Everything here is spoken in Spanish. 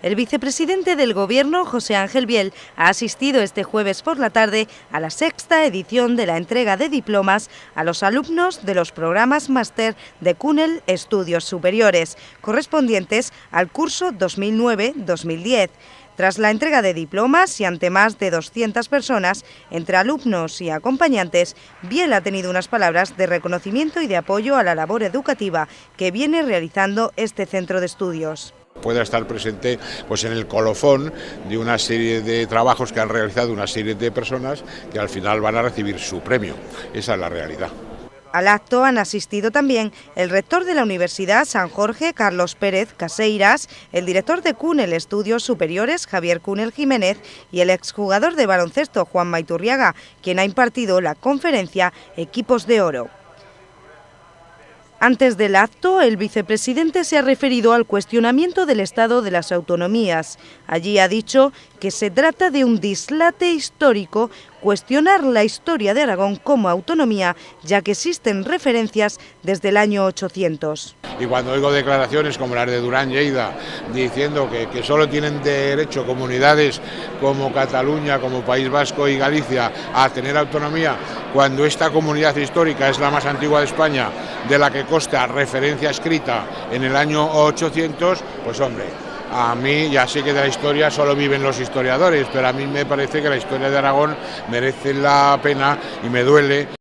El vicepresidente del Gobierno, José Ángel Biel, ha asistido este jueves por la tarde a la sexta edición de la entrega de diplomas a los alumnos de los programas máster de CUNEL Estudios Superiores, correspondientes al curso 2009-2010. Tras la entrega de diplomas y ante más de 200 personas, entre alumnos y acompañantes, Biel ha tenido unas palabras de reconocimiento y de apoyo a la labor educativa que viene realizando este centro de estudios. Pueda estar presente pues en el colofón de una serie de trabajos que han realizado una serie de personas que al final van a recibir su premio. Esa es la realidad. Al acto han asistido también el rector de la Universidad San Jorge, Carlos Pérez Caseiras, el director de CUNEL Estudios Superiores, Javier Cunel Jiménez, y el exjugador de baloncesto, Juan Maiturriaga, quien ha impartido la conferencia Equipos de Oro. Antes del acto, el vicepresidente se ha referido al cuestionamiento del Estado de las autonomías. Allí ha dicho que se trata de un dislate histórico cuestionar la historia de Aragón como autonomía, ya que existen referencias desde el año 800. Y cuando oigo declaraciones como las de Durán Lleida, diciendo que solo tienen derecho comunidades como Cataluña, como País Vasco y Galicia a tener autonomía, cuando esta comunidad histórica es la más antigua de España, de la que consta referencia escrita en el año 800, pues hombre, a mí ya sé que de la historia solo viven los historiadores, pero a mí me parece que la historia de Aragón merece la pena y me duele